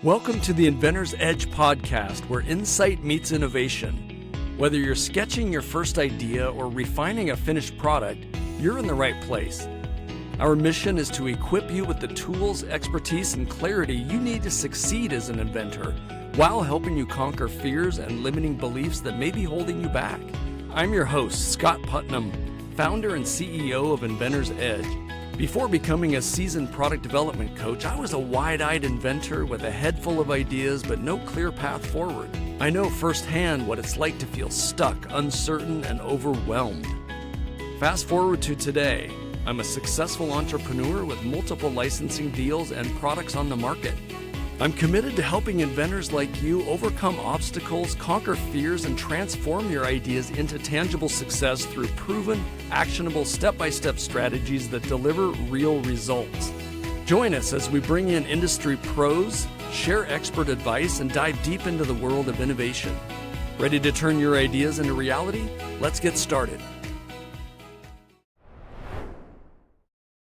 Welcome to the Inventor's Edge podcast, where insight meets innovation. Whether you're sketching your first idea or refining a finished product, you're in the right place. Our mission is to equip you with the tools, expertise, and clarity you need to succeed as an inventor, while helping you conquer fears and limiting beliefs that may be holding you back. I'm your host, Scott Putnam, founder and CEO of Inventor's Edge. Before becoming a seasoned product development coach, I was a wide-eyed inventor with a head full of ideas but no clear path forward. I know firsthand what it's like to feel stuck, uncertain, and overwhelmed. Fast forward to today, I'm a successful entrepreneur with multiple licensing deals and products on the market. I'm committed to helping inventors like you overcome obstacles, conquer fears, and transform your ideas into tangible success through proven, actionable, step-by-step strategies that deliver real results. Join us as we bring in industry pros, share expert advice, and dive deep into the world of innovation. Ready to turn your ideas into reality? Let's get started.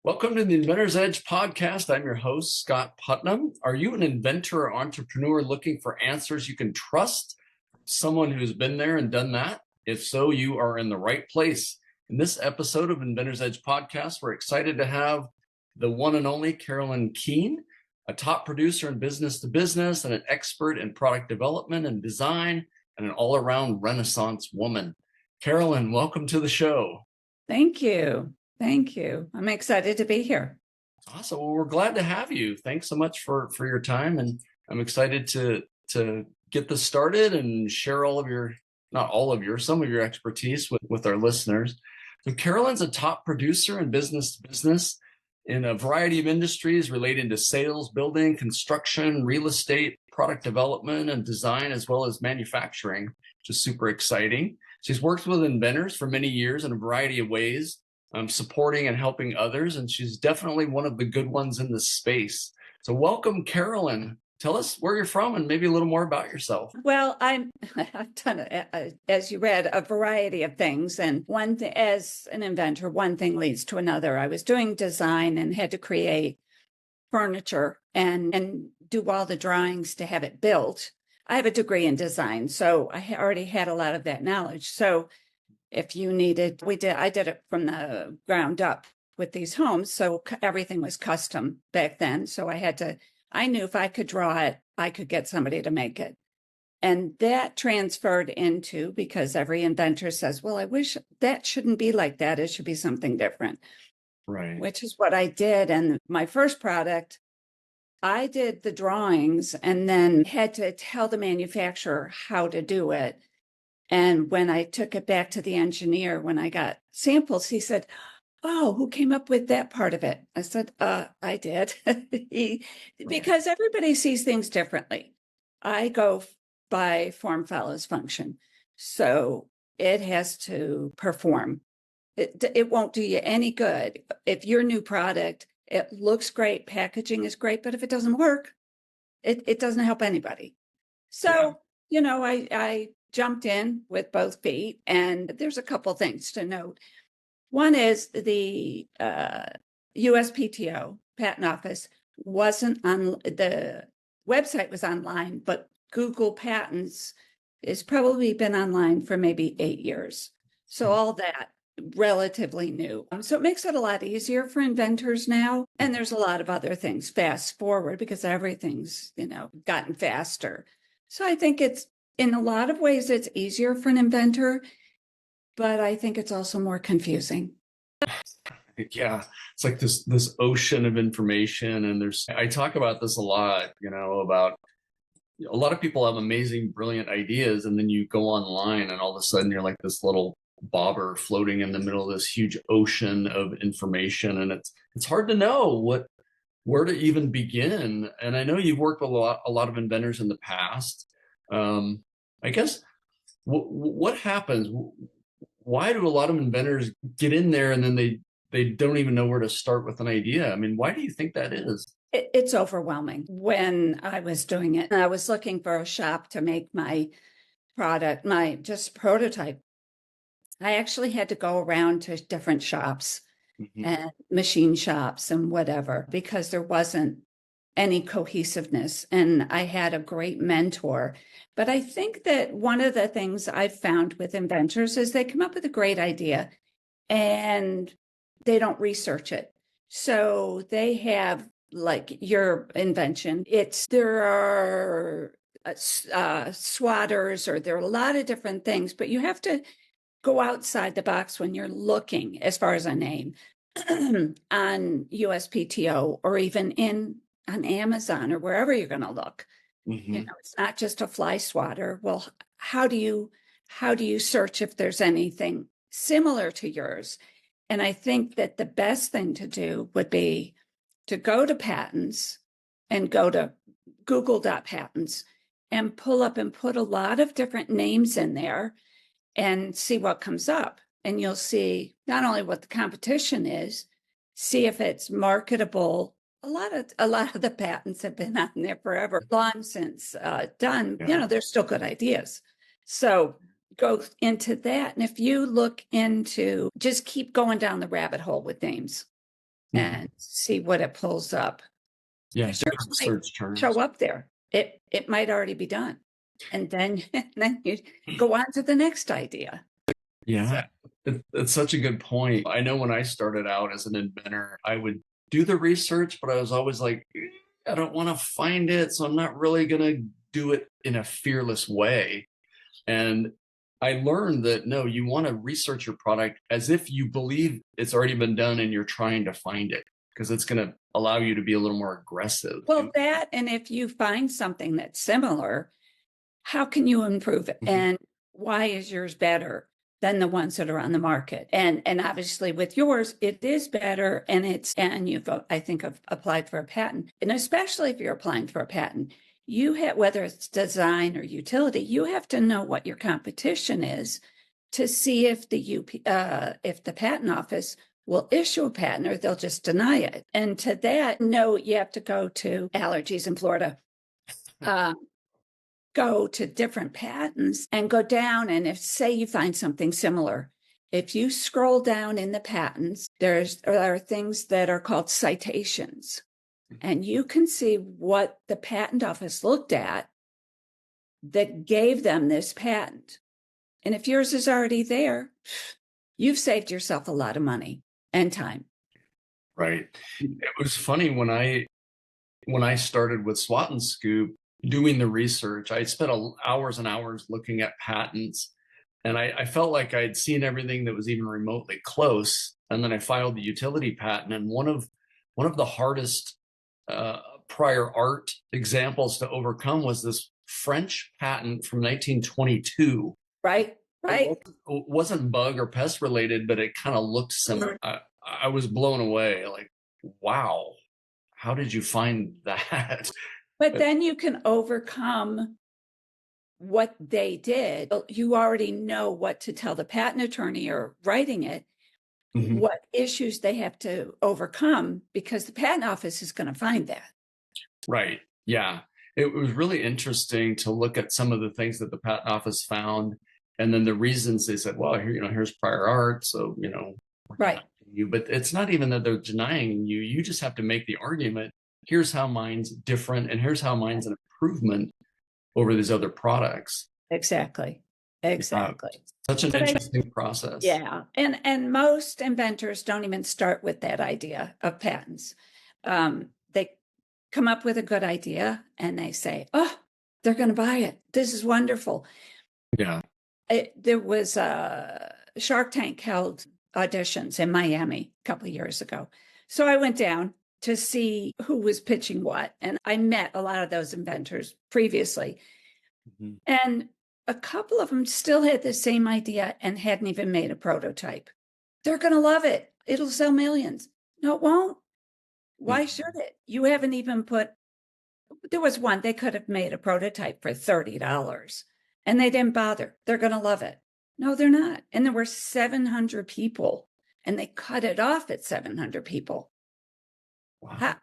Welcome to the Inventor's Edge podcast. I'm your host, Scott Putnam. Are you an inventor or entrepreneur looking for answers you can trust? Someone who's been there and done that? If so, you are in the right place. In this episode of Inventor's Edge podcast, we're excited to have the one and only Carolyn Kean, a top producer in business to business and an expert in product development and design, and an all-around Renaissance woman. Carolyn, welcome to the show. Thank you. Thank you. I'm excited to be here. Awesome. Well, we're glad to have you. Thanks so much for your time. And I'm excited to get this started and share some of your expertise with our listeners. So Carolyn's a top producer in business to business in a variety of industries relating to sales, building, construction, real estate, product development, and design, as well as manufacturing, which is super exciting. She's worked with inventors for many years in a variety of ways, supporting and helping others, and she's definitely one of the good ones in this space. So welcome, Carolyn. Tell us where you're from and maybe a little more about yourself. Well, I've done, as you read, a variety of things. And as an inventor, one thing leads to another. I was doing design and had to create furniture and do all the drawings to have it built. I have a degree in design, so I already had a lot of that knowledge. So if you needed, I did it from the ground up with these homes. So everything was custom back then. So I knew if I could draw it, I could get somebody to make it. And that transferred into, because every inventor says, well, I wish that shouldn't be like that. It should be something different. Right. Which is what I did. And my first product, I did the drawings and then had to tell the manufacturer how to do it. And when I took it back to the engineer, when I got samples, he said, oh, who came up with that part of it? I said, I did. Because everybody sees things differently. I go by form follows function. So it has to perform. It won't do you any good. If your new product, it looks great, packaging is great, but if it doesn't work, it doesn't help anybody. So, I jumped in with both feet, and there's a couple things to note. One is the USPTO patent office wasn't on, the website was online, but Google Patents has probably been online for maybe 8 years. So all that relatively new. So it makes it a lot easier for inventors now. And there's a lot of other things fast forward because everything's, gotten faster. So I think in a lot of ways, it's easier for an inventor, but I think it's also more confusing. Yeah, it's like this ocean of information, and I talk about this a lot, about a lot of people have amazing, brilliant ideas, and then you go online, and all of a sudden you're like this little bobber floating in the middle of this huge ocean of information, and it's hard to know where to even begin. And I know you've worked with a lot of inventors in the past. I guess what happens? Why do a lot of inventors get in there and then they don't even know where to start with an idea? I mean, why do you think that is? It's overwhelming. When I was doing it, I was looking for a shop to make my product, my just prototype. I actually had to go around to different shops and machine shops and whatever, because there wasn't any cohesiveness. And I had a great mentor. But I think that one of the things I've found with inventors is they come up with a great idea and they don't research it. So they have, like your invention, there are swatters, or there are a lot of different things, but you have to go outside the box when you're looking as far as a name on USPTO, or even on Amazon, or wherever you're going to look. It's not just a fly swatter. Well, how do you search if there's anything similar to yours? And I think that the best thing to do would be to go to patents and go to google.patents and pull up and put a lot of different names in there and see what comes up. And you'll see not only what the competition is, see if it's marketable. A lot of the patents have been on there forever, long since done. Yeah. They're still good ideas. So go into that. And if you look into, just keep going down the rabbit hole with names and see what it pulls up. Yeah, search terms. Show up there. It might already be done. And then you go on to the next idea. Yeah, it's such a good point. I know when I started out as an inventor, I would do the research, but I was always like, I don't want to find it, so I'm not really going to do it in a fearless way. And I learned that no, you want to research your product as if you believe it's already been done and you're trying to find it, because it's going to allow you to be a little more aggressive. Well, that, and if you find something that's similar, how can you improve it? And why is yours better than the ones that are on the market? And obviously with yours, it is better, and you've, I think, have applied for a patent. And especially if you're applying for a patent, you have, whether it's design or utility, you have to know what your competition is to see if the patent office will issue a patent or they'll just deny it. And to that, no, you have to go to allergies in Florida. Go to different patents and go down. And if, say, you find something similar, if you scroll down in the patents, there are things that are called citations. And you can see what the patent office looked at that gave them this patent. And if yours is already there, you've saved yourself a lot of money and time. Right. It was funny when I started with Swat and Scoop, doing the research, I spent hours and hours looking at patents, and I felt like I'd seen everything that was even remotely close. And then I filed the utility patent, and one of the hardest prior art examples to overcome was this French patent from 1922. Right. It wasn't bug or pest related, but it kind of looked similar. I was blown away. Like, wow, how did you find that? But then you can overcome what they did. You already know what to tell the patent attorney or writing it, what issues they have to overcome, because the patent office is going to find that. Right. Yeah. It was really interesting to look at some of the things that the patent office found, and then the reasons they said, well, here's prior art. So, right. But it's not even that they're denying you. You just have to make the argument. Here's how mine's different, and here's how mine's an improvement over these other products. Exactly. Such an interesting process. Yeah. And most inventors don't even start with that idea of patents. They come up with a good idea and they say, oh, they're going to buy it. This is wonderful. Yeah. There was a Shark Tank held auditions in Miami a couple of years ago. So I went down to see who was pitching what. And I met a lot of those inventors previously. And a couple of them still had the same idea and hadn't even made a prototype. They're going to love it. It'll sell millions. No, it won't. Why should it? You haven't even there was one, they could have made a prototype for $30 and they didn't bother. They're going to love it. No, they're not. And there were 700 people and they cut it off at 700 people. Wow.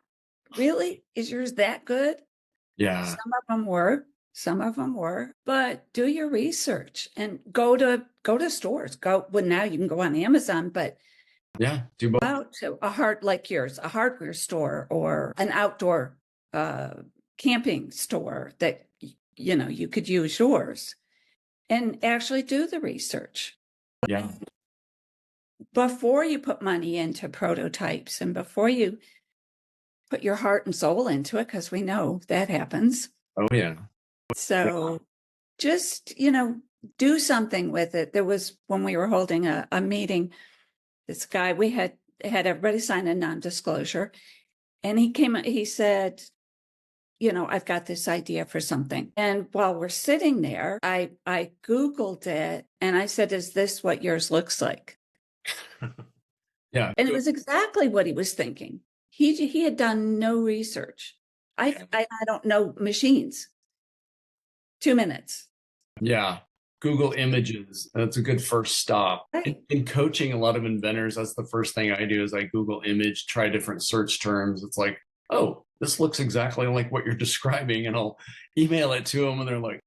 Really? Is yours that good? Yeah. Some of them were, but do your research and go to stores. Now you can go on Amazon, but yeah, do both. Out to like yours, a hardware store or an outdoor camping store that, you could use yours and actually do the research. Yeah. Before you put money into prototypes and before you put your heart and soul into it, because we know that happens. Oh, yeah. So just, do something with it. There was, when we were holding a meeting, this guy, we had everybody sign a non-disclosure. And he said, I've got this idea for something. And while we're sitting there, I Googled it and I said, is this what yours looks like? Yeah. And it was exactly what he was thinking. He had done no research. I don't know machines. 2 minutes. Yeah. Google Images. That's a good first stop. Right. In coaching a lot of inventors, that's the first thing I do is I Google image, try different search terms. It's like, oh, this looks exactly like what you're describing. And I'll email it to them and they're like,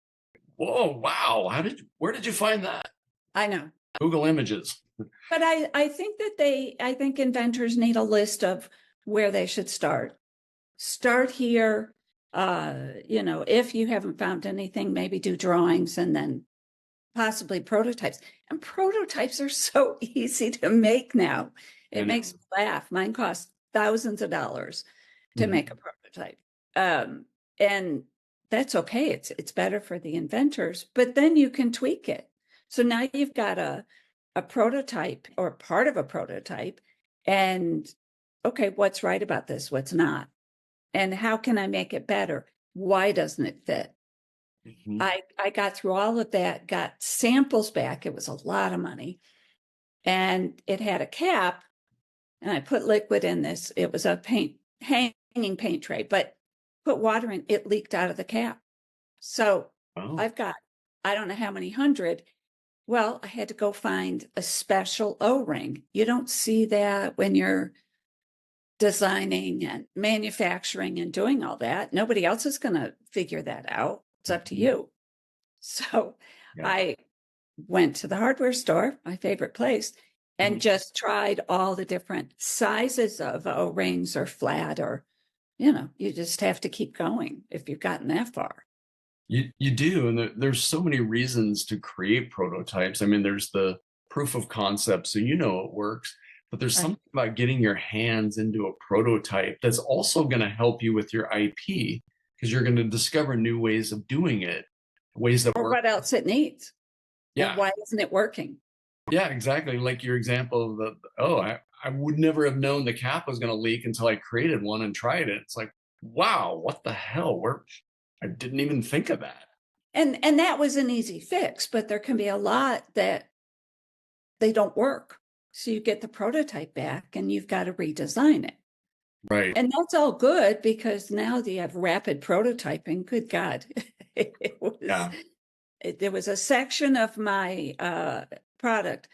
whoa, wow. Where did you find that? I know. Google Images. But I think I think inventors need a list of where they should start. Start here. If you haven't found anything, maybe do drawings and then possibly prototypes. And prototypes are so easy to make now. It makes me laugh. Mine costs thousands of dollars to make a prototype. And that's okay. It's better for the inventors, but then you can tweak it. So now you've got a prototype or part of a prototype, and okay, what's right about this? What's not? And how can I make it better? Why doesn't it fit? Mm-hmm. I got through all of that, got samples back. It was a lot of money. And it had a cap, and I put liquid in this. It was a hanging paint tray, but put water in, it leaked out of the cap. So I've got, I don't know how many hundred. Well, I had to go find a special O-ring. You don't see that when you're designing and manufacturing and doing all that. Nobody else is going to figure that out. It's up to you. So I went to the hardware store, my favorite place, and just tried all the different sizes of O-rings or flat, or, you just have to keep going if you've gotten that far. You do. And there's so many reasons to create prototypes. I mean, there's the proof of concept, so it works. But there's something about getting your hands into a prototype that's also going to help you with your IP, because you're going to discover new ways of doing it, ways that or work. What else it needs. Yeah. And why isn't it working? Yeah, exactly. Like your example of I would never have known the cap was going to leak until I created one and tried it. It's like, wow, what the hell? I didn't even think of that. And that was an easy fix, but there can be a lot that they don't work. So you get the prototype back and you've got to redesign it. Right. And that's all good, because now you have rapid prototyping. Good God. There was a section of my product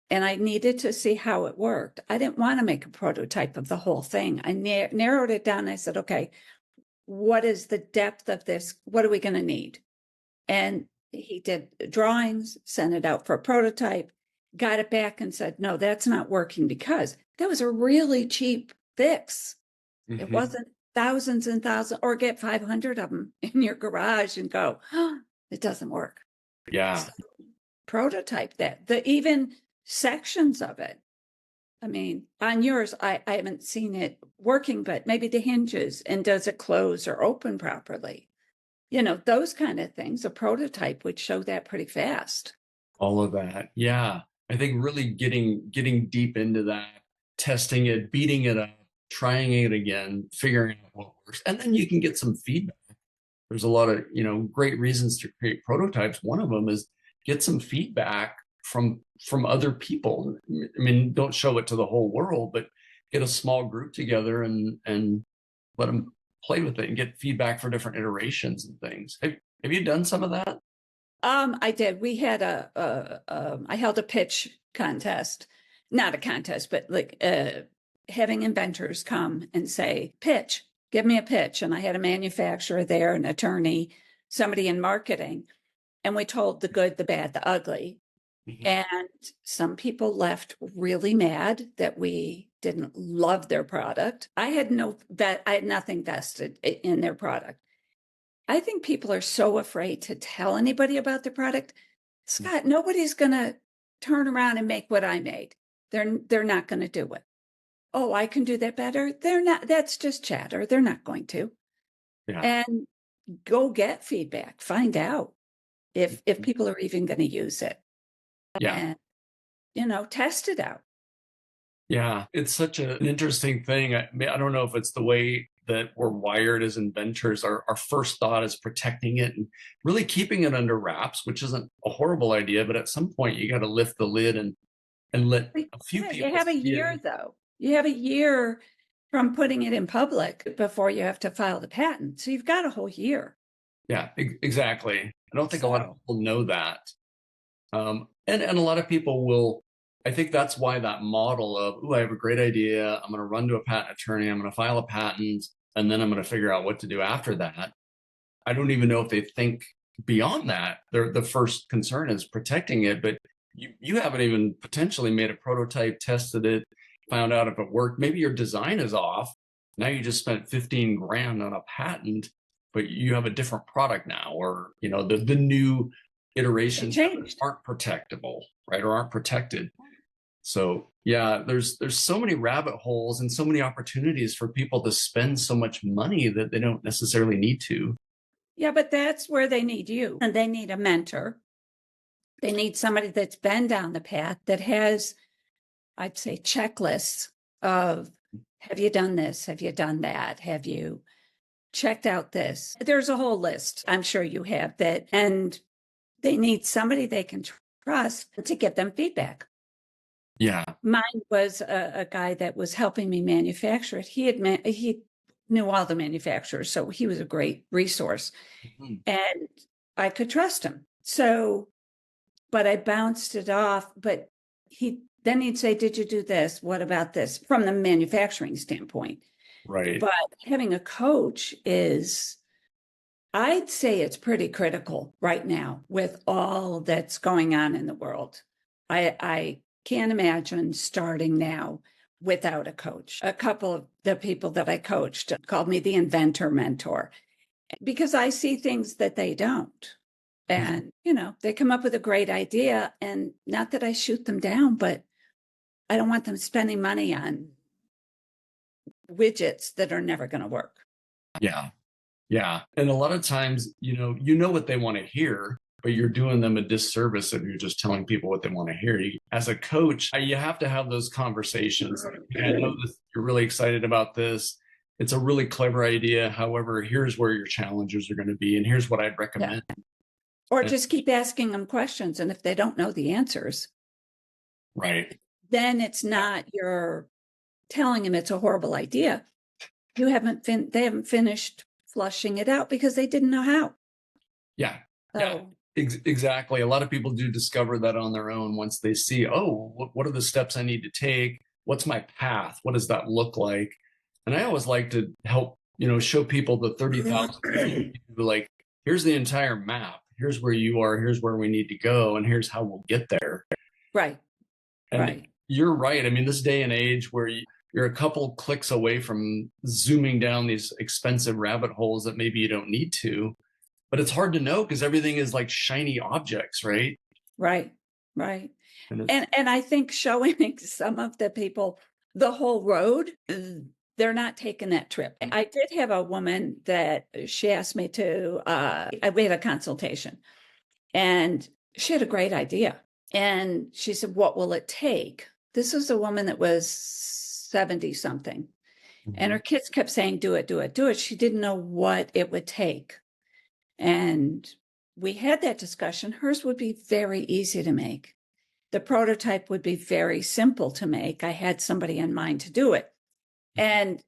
and I needed to see how it worked. I didn't want to make a prototype of the whole thing. I narrowed it down. I said, okay, what is the depth of this? What are we going to need? And he did drawings, sent it out for a prototype, got it back and said, no, that's not working, because that was a really cheap fix. Mm-hmm. It wasn't thousands and thousands, or get 500 of them in your garage and go, oh, it doesn't work. Yeah. So, prototype that. Even sections of it. I mean, on yours, I haven't seen it working, but maybe the hinges, and does it close or open properly? Those kind of things. A prototype would show that pretty fast. All of that. Yeah. I think really getting deep into that, testing it, beating it up, trying it again, figuring out what works. And then you can get some feedback. There's a lot of, great reasons to create prototypes. One of them is get some feedback from other people. I mean, don't show it to the whole world, but get a small group together and let them play with it and get feedback for different iterations and things. Have you done some of that? I did. We had I held a pitch contest, not a contest, but like having inventors come and say, pitch, give me a pitch. And I had a manufacturer there, an attorney, somebody in marketing. And we told the good, the bad, the ugly. Mhm. And some people left really mad that we didn't love their product. I had nothing vested in their product. I think people are so afraid to tell anybody about their product. Scott, nobody's going to turn around and make what I made. They're not going to do it. Oh, I can do that better. They're not. That's just chatter. They're not going to. Yeah. And go get feedback. Find out if people are even going to use it. Yeah. And test it out. Yeah. It's such an interesting thing. I don't know if it's the way that we're wired as inventors. Our first thought is protecting it and really keeping it under wraps, which isn't a horrible idea. But at some point, you got to lift the lid and let a few Yeah, you people have a see year it. though. You have a year from putting it in public before you have to file the patent. So you've got a whole year. Yeah, exactly. I don't think a lot of So people know that. And a lot of people will, I think that's why that model of, oh, I have a great idea. I'm going to run to a patent attorney. I'm going to file a patent, and then I'm going to figure out what to do after that. I don't even know if they think beyond that. The first concern is protecting it, but you haven't even potentially made a prototype, tested it, found out if it worked. Maybe your design is off. Now you just spent 15 grand on a patent, but you have a different product now, or the new it iterations changed. aren't protectable, right? Or aren't protected. So yeah, there's so many rabbit holes and so many opportunities for people to spend so much money that they don't necessarily need to. Yeah, but that's where they need you. And they need a mentor. They need somebody that's been down the path that has, I'd say, checklists of, have you done this? Have you done that? Have you checked out this? There's a whole list. I'm sure you have that. And they need somebody they can trust to give them feedback. Yeah. Mine was a guy that was helping me manufacture it. He knew all the manufacturers, so he was a great resource, Mhm. and I could trust him. So, but I bounced it off. But he'd say, "Did you do this? What about this?" From the manufacturing standpoint. Right. But having a coach is, I'd say, it's pretty critical right now with all that's going on in the world. I can't imagine starting now without a coach. A couple of the people that I coached called me the inventor mentor because I see things that they don't. And, they come up with a great idea. And not that I shoot them down, but I don't want them spending money on widgets that are never going to work. Yeah. Yeah. And a lot of times, you know what they want to hear, but you're doing them a disservice if you're just telling people what they want to hear. As a coach, you have to have those conversations. Like, "Hey, I know this, you're really excited about this. It's a really clever idea. However, here's where your challenges are going to be, and here's what I'd recommend." Yeah. Or And- just keep asking them questions. And if they don't know the answers, right. then it's not you're telling them it's a horrible idea. They haven't finished flushing it out because they didn't know how. Yeah. Yeah. So Exactly. A lot of people do discover that on their own once they see, oh, what are the steps I need to take? What's my path? What does that look like? And I always like to help, show people the 30,000 feet, like, here's the entire map. Here's where you are. Here's where we need to go. And here's how we'll get there. right, And right. you're right. I mean, this day and age where you're a couple clicks away from zooming down these expensive rabbit holes that maybe you don't need to, but it's hard to know because everything is like shiny objects, right? Right, right. And And I think showing some of the people the whole road, they're not taking that trip. I did have a woman that she asked me to, we had a consultation and she had a great idea. And she said, "What will it take?" This was a woman that was 70 something. And her kids kept saying, "Do it, do it, do it." She didn't know what it would take. And we had that discussion. Hers would be very easy to make. The prototype would be very simple to make. I had somebody in mind to do it. And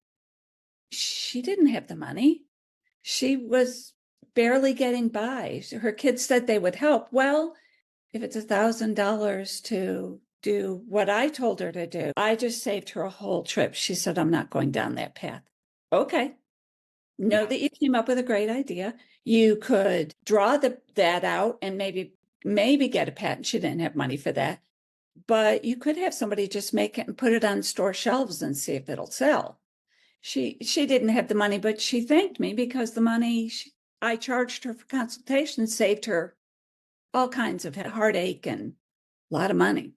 she didn't have the money. She was barely getting by. Her kids said they would help. Well, if it's $1,000 to do what I told her to do, I just saved her a whole trip. She said, "I'm not going down that path." Okay. Know that you came up with a great idea. You could draw that out and maybe maybe get a patent. She didn't have money for that. But you could have somebody just make it and put it on store shelves and see if it'll sell. She didn't have the money, but she thanked me because the money I charged her for consultation saved her all kinds of heartache and a lot of money.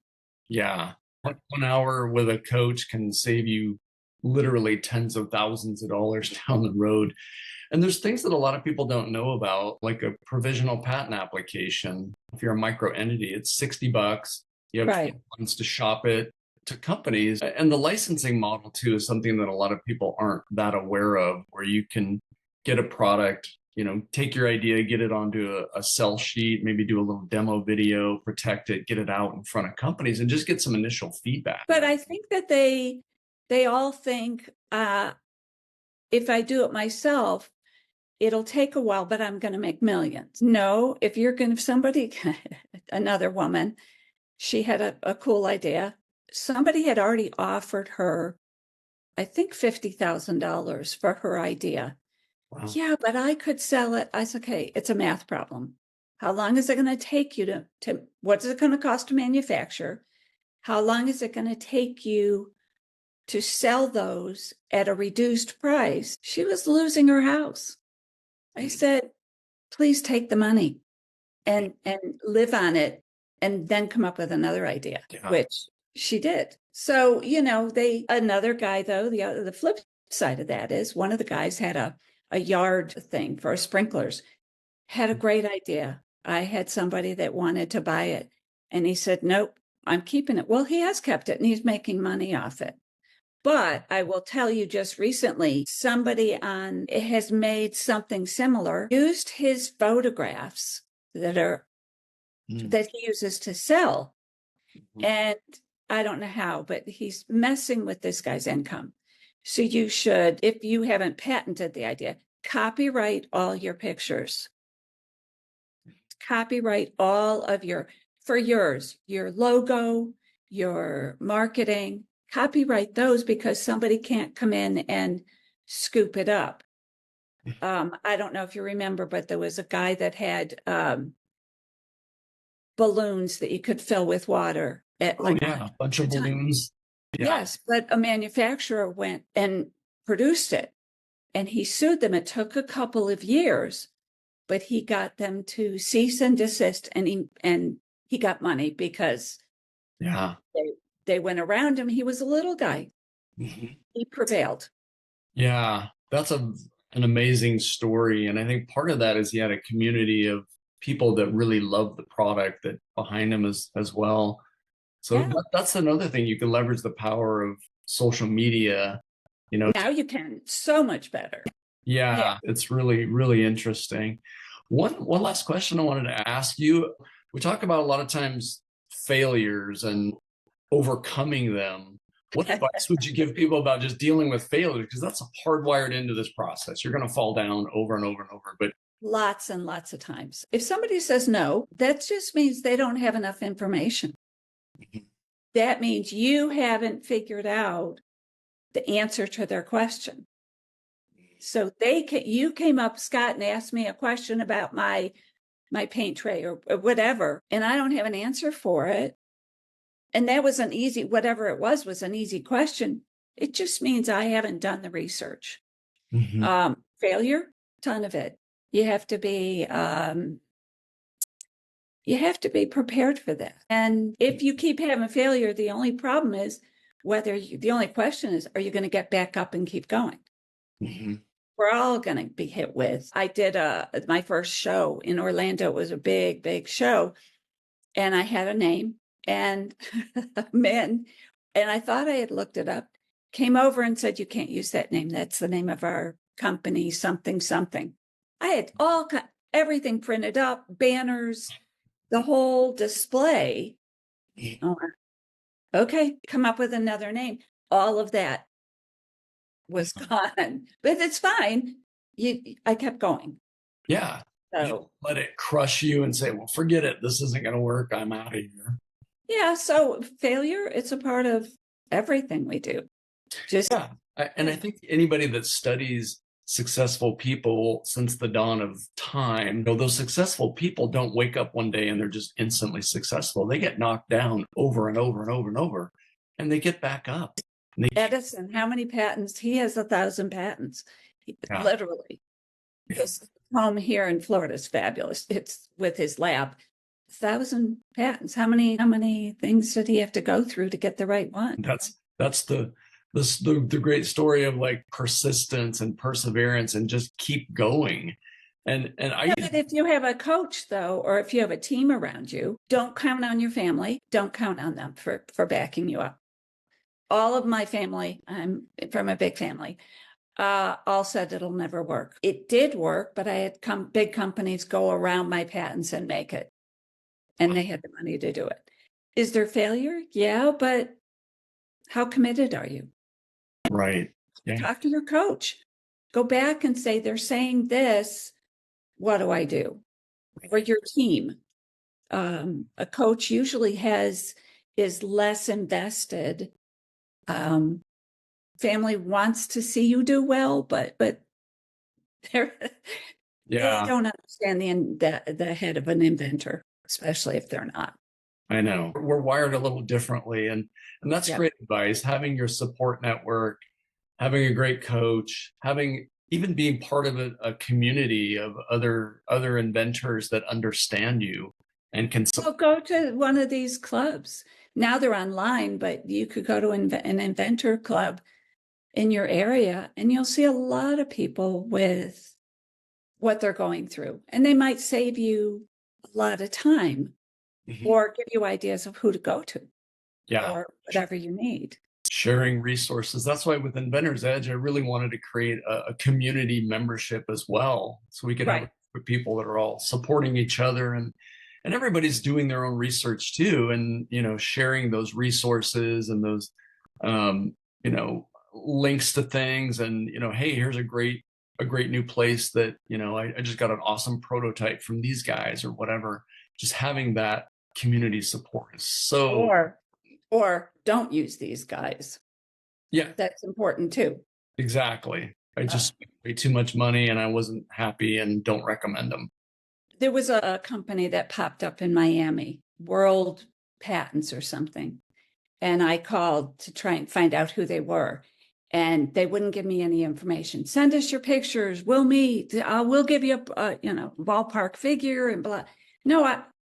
Yeah. 1 hour with a coach can save you literally tens of thousands of dollars down the road. And there's things that a lot of people don't know about, like a provisional patent application. If you're a micro entity, it's $60. You have Right. 12 months to shop it to companies. And the licensing model, too, is something that a lot of people aren't that aware of, where you can get a product, take your idea, get it onto a sell sheet, maybe do a little demo video, protect it, get it out in front of companies, and just get some initial feedback. But I think that they all think if I do it myself, it'll take a while, but I'm going to make millions. No, if somebody, another woman, she had a cool idea. Somebody had already offered her, I think, $50,000 for her idea. Wow. Yeah, but I could sell it. I said, okay, it's a math problem. How long is it going to take you to what's it going to cost to manufacture? How long is it going to take you to sell those at a reduced price? She was losing her house. I said, please take the money and live on it and then come up with another idea, which she did. So, another guy, though, the flip side of that is one of the guys had a yard thing for sprinklers, had a great idea. I had somebody that wanted to buy it. And he said, nope, I'm keeping it. Well, he has kept it and he's making money off it. But I will tell you, just recently, somebody has made something similar, used his photographs that he uses to sell. Mm-hmm. And I don't know how, but he's messing with this guy's income. So you should, if you haven't patented the idea, copyright all your pictures. Copyright all of your logo, your marketing, copyright those, because somebody can't come in and scoop it up. I don't know if you remember, but there was a guy that had balloons that you could fill with water. A bunch of balloons. Yeah. Yes, but a manufacturer went and produced it, and he sued them. It took a couple of years, but he got them to cease and desist, and he got money because they went around him. He was a little guy. Mm-hmm. He prevailed. Yeah, that's an amazing story. And I think part of that is he had a community of people that really love the product that behind him as well. So that's another thing. You can leverage the power of social media. Now you can so much better. Yeah, it's really, really interesting. One last question I wanted to ask you. We talk about a lot of times failures and overcoming them. What advice would you give people about just dealing with failure? Because that's hardwired into this process. You're going to fall down over and over and over, but lots and lots of times. If somebody says no, that just means they don't have enough information. That means you haven't figured out the answer to their question. So you came up, Scott, and asked me a question about my paint tray or whatever, and I don't have an answer for it. And that was whatever it was an easy question. It just means I haven't done the research. Mm-hmm. Failure, ton of it. You have to be prepared for that. And if you keep having failure, the only problem is the only question is, are you going to get back up and keep going? Mm-hmm. We're all going to be hit with. I did my first show in Orlando. It was a big, big show. And I had a name and a man, and I thought I had looked it up, came over and said, you can't use that name. That's the name of our company, something, something. I had everything printed up, banners, the whole display. Oh, okay, come up with another name. All of that was gone, but it's fine. I kept going. Yeah. So let it crush you and say, well, forget it. This isn't going to work. I'm out of here. Yeah. So failure, it's a part of everything we do. And I think anybody that studies successful people since the dawn of time. You know, those successful people don't wake up one day and they're just instantly successful. They get knocked down over and over and over and over, and they get back up. Edison, how many patents? He has 1,000 patents, literally. His home here in Florida is fabulous. It's with his lab. 1,000 patents. How many things did he have to go through to get the right one? That's the great story of like persistence and perseverance and just keep going. And but if you have a coach though, or if you have a team around you, don't count on your family. Don't count on them for backing you up. All of my family, I'm from a big family, all said it'll never work. It did work, but I had big companies go around my patents and make it. And they had the money to do it. Is there failure? Yeah, but how committed are you? Right. Yeah. Talk to your coach. Go back and say, they're saying this. What do I do? Or your team. A coach usually is less invested. Family wants to see you do well, but they don't understand the head of an inventor, especially if they're not. I know. We're wired a little differently, and that's great advice. Having your support network, having a great coach, even being part of a community of other inventors that understand you and can. So go to one of these clubs. Now they're online, but you could go to an inventor club in your area, and you'll see a lot of people with what they're going through, and they might save you a lot of time. Or give you ideas of who to go to, or whatever you need. Sharing resources. That's why with Inventor's Edge, I really wanted to create a community membership as well, so we could have people that are all supporting each other, and everybody's doing their own research too, and sharing those resources and those links to things, and hey, here's a great new place that I just got an awesome prototype from these guys or whatever. Just having that community support is so. Or don't use these guys. Yeah, that's important too. Exactly. I just spent way too much money and I wasn't happy, and don't recommend them. There was a company that popped up in Miami, World Patents or something, and I called to try and find out who they were, and they wouldn't give me any information. Send us your pictures. We'll meet. We'll give you a ballpark figure and blah.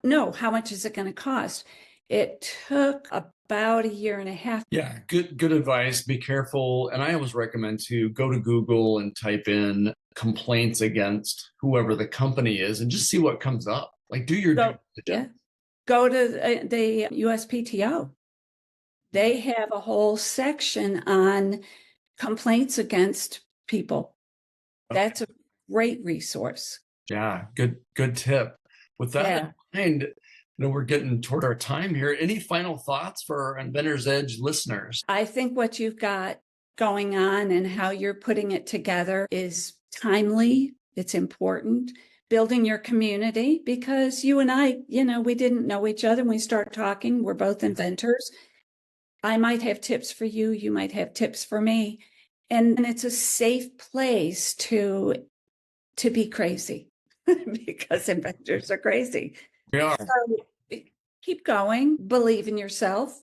No, how much is it going to cost? It took about a year and a half. Yeah, good advice. Be careful. And I always recommend to go to Google and type in complaints against whoever the company is and just see what comes up. Like, do your due diligence. Go to the USPTO. They have a whole section on complaints against people. That's a great resource. Yeah, good tip. With that in mind, we're getting toward our time here. Any final thoughts for our Inventor's Edge listeners? I think what you've got going on and how you're putting it together is timely. It's important. Building your community, because you and I, we didn't know each other. When we start talking, we're both inventors. I might have tips for you. You might have tips for me. And it's a safe place to be crazy because inventors are crazy. We are. So keep going, believe in yourself,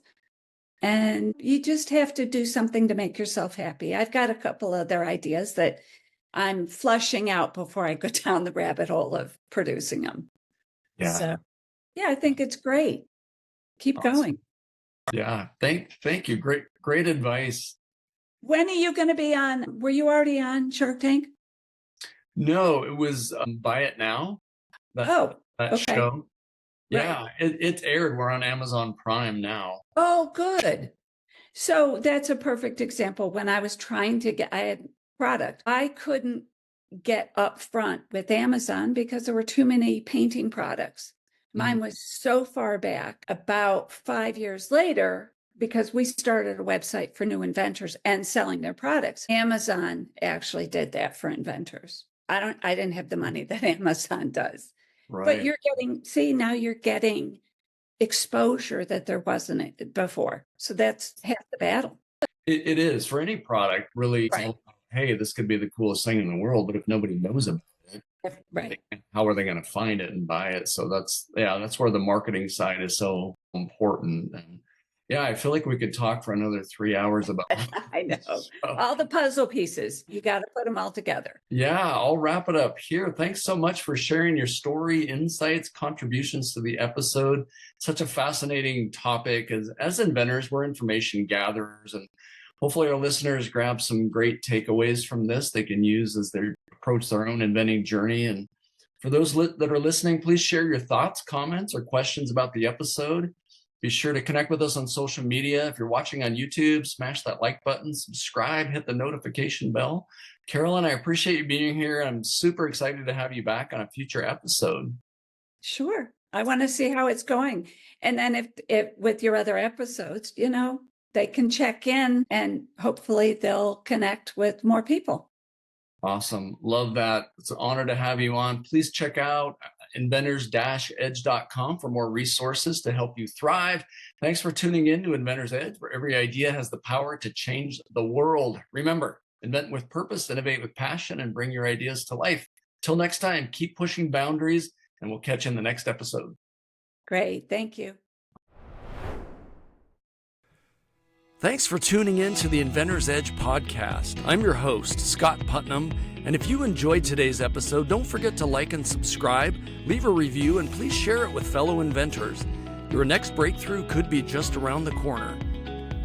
and you just have to do something to make yourself happy. I've got a couple other ideas that I'm flushing out before I go down the rabbit hole of producing them. Yeah. So, I think it's great. Keep going. Yeah. Thank you. Great advice. When are you going to be on? Were you already on Shark Tank? No, it was Buy It Now. That show. Yeah, it's aired. We're on Amazon Prime now. Oh, good. So that's a perfect example. When I was trying to I had product, I couldn't get up front with Amazon because there were too many painting products. Mine was so far back. About 5 years later, because we started a website for new inventors and selling their products, Amazon actually did that for inventors. I didn't have the money that Amazon does. Right. But now you're getting exposure that there wasn't before. So that's half the battle. It is for any product, really. Right. hey, this could be the coolest thing in the world, but if nobody knows about it, Right. how are they going to find it and buy it? So that's where the marketing side is so important. And yeah, I feel like we could talk for another 3 hours about I know. so, All the puzzle pieces, you got to put them all together. yeah, I'll wrap it up here. Thanks so much for sharing your story, insights, contributions to the episode. Such a fascinating topic. As inventors, we're information gatherers, and hopefully our listeners grab some great takeaways from this they can use as they approach their own inventing journey. And for those that are listening, please share your thoughts, comments, or questions about the episode. Be sure to connect with us on social media. If you're watching on YouTube, smash that like button, subscribe, hit the notification bell. Carolyn, I appreciate you being here. I'm super excited to have you back on a future episode. Sure. I want to see how it's going. And then if with your other episodes, they can check in and hopefully they'll connect with more people. Awesome. Love that. It's an honor to have you on. Please check out inventors-edge.com for more resources to help you thrive. Thanks for tuning in to Inventor's Edge, where every idea has the power to change the world. Remember, invent with purpose, innovate with passion, and bring your ideas to life. Till next time, keep pushing boundaries, and we'll catch you in the next episode. Great. Thank you. Thanks for tuning in to the Inventor's Edge podcast. I'm your host, Scott Putnam, and if you enjoyed today's episode, don't forget to like and subscribe, leave a review, and please share it with fellow inventors. Your next breakthrough could be just around the corner.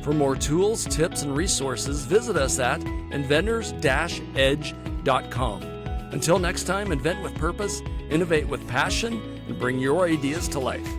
For more tools, tips, and resources, visit us at inventors-edge.com. Until next time, invent with purpose, innovate with passion, and bring your ideas to life.